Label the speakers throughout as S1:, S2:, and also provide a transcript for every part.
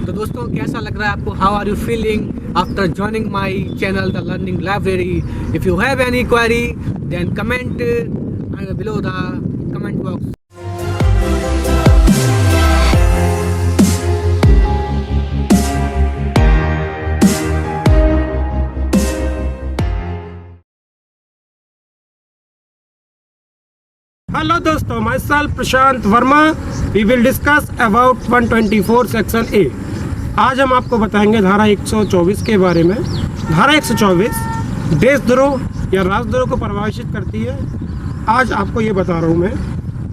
S1: तो दोस्तों कैसा लग रहा है आपको? How are you feeling after joining my channel the learning library? If you have any query then comment below the comment box.
S2: Hello दोस्तों, my self Prashant Verma. We will discuss about 124 section A. आज हम आपको बताएंगे धारा 124 के बारे में। धारा 124 देशद्रोह या राजद्रोह को परिभाषित करती है। आज आपको ये बता रहा हूँ मैं,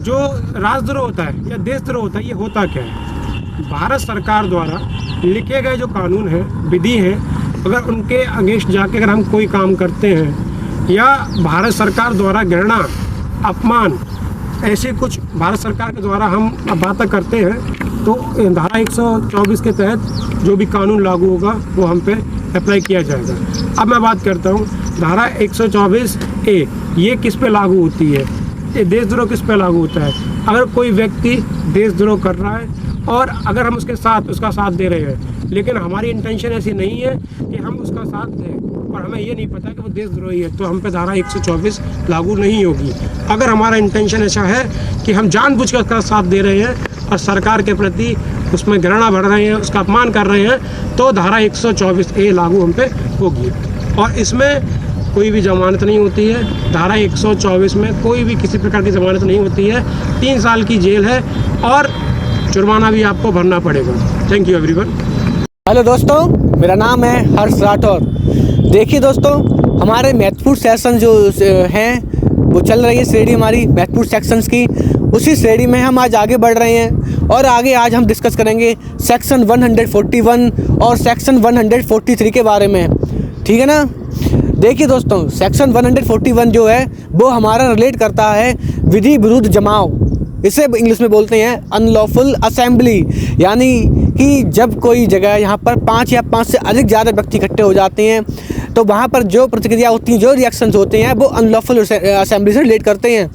S2: जो राजद्रोह होता है या देशद्रोह होता है, ये होता क्या है? भारत सरकार द्वारा लिखे गए जो कानून है, विधि है, अगर उनके अगेंस्ट जाके अगर हम कोई काम करते हैं या भारत सरकार द्वारा घृणा, अपमान, ऐसे कुछ भारत सरकार के द्वारा हम बातें करते हैं, तो धारा 124 के तहत जो भी कानून लागू होगा वो हम पे अप्लाई किया जाएगा। अब मैं बात करता हूँ धारा 124 ए, ये किस पे लागू होती है? ये देशद्रोह किस पे लागू होता है? अगर कोई व्यक्ति देशद्रोह कर रहा है और अगर हम उसका साथ दे रहे हैं, लेकिन हमारी इंटेंशन ऐसी नहीं है कि हम उसका साथ दें और हमें ये नहीं पता कि वो देशद्रोही है, तो हम पे धारा 124 लागू नहीं होगी। अगर हमारा इंटेंशन ऐसा है कि हम जानबूझकर उसका साथ दे रहे हैं और सरकार के प्रति उसमें घृणा बढ़ रहे हैं, उसका अपमान कर रहे हैं, तो धारा 124 ए लागू हम पे होगी। और इसमें कोई भी जमानत नहीं होती है। धारा 124 में कोई भी किसी प्रकार की जमानत नहीं होती है। 3 साल की जेल है और जुर्माना भी आपको भरना पड़ेगा। Thank you everyone.
S1: हेलो दोस्तों, मेरा नाम है हर्ष राठौर। देखिए दोस्तों, हमारे महत्वपूर्ण सेक्शन जो हैं वो चल रही है श्रेणी हमारी महत्वपूर्ण सेक्शंस की। उसी श्रेणी में हम आज आगे बढ़ रहे हैं और आगे आज हम डिस्कस करेंगे सेक्शन 141 और सेक्शन 143 के बारे में। ठीक है ना? देखिए दोस्तों, सेक्शन 141 जो है वो हमारा रिलेट करता है विधि विरुद्ध जमाव। इसे इंग्लिश में बोलते हैं अनलॉफुल असेंबली, यानी कि जब कोई जगह यहाँ पर 5 या 5 से अधिक ज़्यादा व्यक्ति इकट्ठे हो जाते हैं तो वहाँ पर जो प्रतिक्रिया होती हैं, जो रिएक्शंस होते हैं, वो अनलॉफुल असेंबली से रिलेट करते हैं।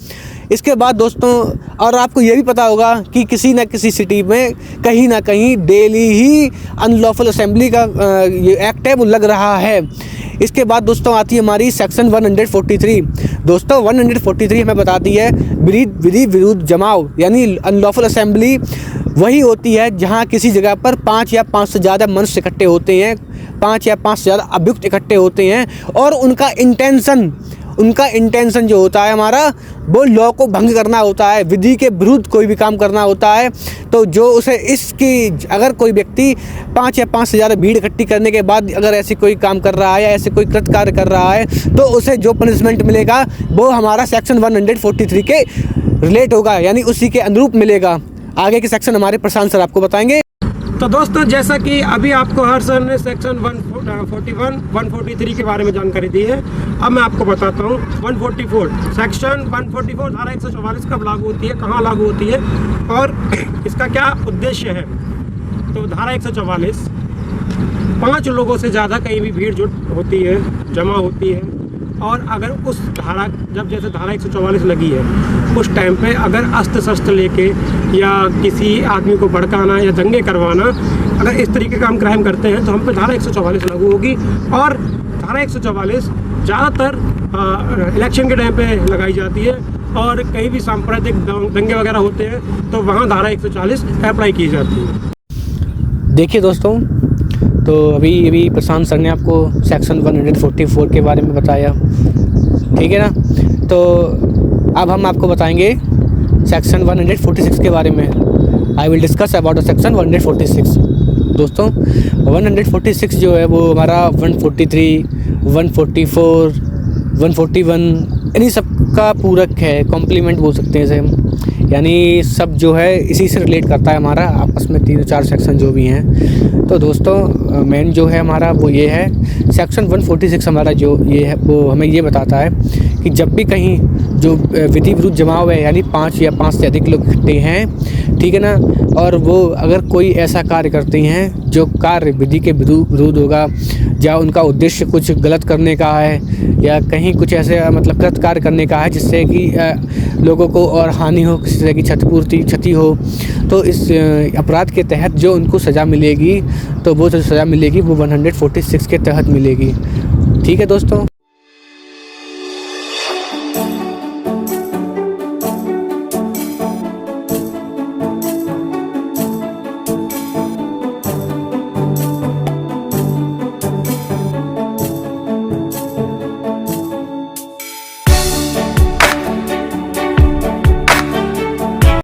S1: इसके बाद दोस्तों, और आपको ये भी पता होगा कि किसी न किसी सिटी में कहीं ना कहीं डेली ही अनलॉफुल असेंबली का ये एक्ट है वो लग रहा है। इसके बाद दोस्तों आती है हमारी सेक्शन 143। दोस्तों 143 हमें बताती है विधि विरुद्ध जमाव, यानी अनलॉफुल असेंबली वही होती है जहां किसी जगह पर 5 या 5 से ज़्यादा मनुष्य इकट्ठे होते हैं, 5 या 5 से ज़्यादा अभियुक्त इकट्ठे होते हैं और उनका इंटेंशन जो होता है हमारा, वो लॉ को भंग करना होता है, विधि के विरुद्ध कोई भी काम करना होता है। तो जो उसे इसकी अगर कोई व्यक्ति 5 या 5 से ज़्यादा भीड़ इकट्ठी करने के बाद अगर ऐसी कोई काम कर रहा है या ऐसे कोई कृत कार्य कर रहा है, तो उसे जो पनिशमेंट मिलेगा वो हमारा सेक्शन 143 के रिलेट होगा, यानी उसी के अनुरूप मिलेगा। आगे के सेक्शन हमारे प्रशांत सर आपको बताएंगे।
S2: तो दोस्तों, जैसा कि अभी आपको हर सर ने सेक्शन 141, 143 के बारे में जानकारी दी है, अब मैं आपको बताता हूँ 144। सेक्शन 144 धारा 144 कब लागू होती है, कहाँ लागू होती है और इसका क्या उद्देश्य है। तो धारा 144 5 लोगों से ज़्यादा कहीं भी भीड़ जुट होती है, जमा होती है, और अगर उस धारा जैसे धारा 144 लगी है उस टाइम पे अगर अस्त्र शस्त्र लेके या किसी आदमी को भड़काना या दंगे करवाना, अगर इस तरीके का हम क्राइम करते हैं तो हम पे धारा 144 लागू होगी। और धारा 144 ज़्यादातर इलेक्शन के टाइम पे लगाई जाती है और कहीं भी सांप्रदायिक दंगे वगैरह होते हैं तो वहाँ धारा 140 अप्लाई की जाती है।
S1: देखिए दोस्तों, तो अभी प्रशांत सर ने आपको सेक्शन 144 के बारे में बताया, ठीक है ना? तो अब हम आपको बताएंगे सेक्शन 146 के बारे में। I will discuss about the section 146। दोस्तों 146 जो है वो हमारा 143, 144, 141 इन्हीं सब का पूरक है, कॉम्प्लीमेंट बोल सकते हैं इसे हम, यानी सब जो है इसी से रिलेट करता है हमारा आपस में 3-4 सेक्शन जो भी हैं। तो दोस्तों मेन जो है हमारा वो ये है, सेक्शन 146 हमारा जो ये है वो हमें ये बताता है कि जब भी कहीं जो विधि विरुद्ध जमाव है, यानी 5 या 5 से अधिक लोग इकट्ठे हैं, ठीक है ना, और वो अगर कोई ऐसा कार्य करते हैं जो कार्य विधि के विरुद्ध होगा, या उनका उद्देश्य कुछ गलत करने का है, या कहीं कुछ ऐसे मतलब गलत कार्य करने का है जिससे कि लोगों को और हानि हो, किसी तरह की क्षति हो, तो इस अपराध के तहत जो उनको सज़ा मिलेगी, तो वो जो सज़ा मिलेगी वो 146 के तहत मिलेगी। ठीक है दोस्तों।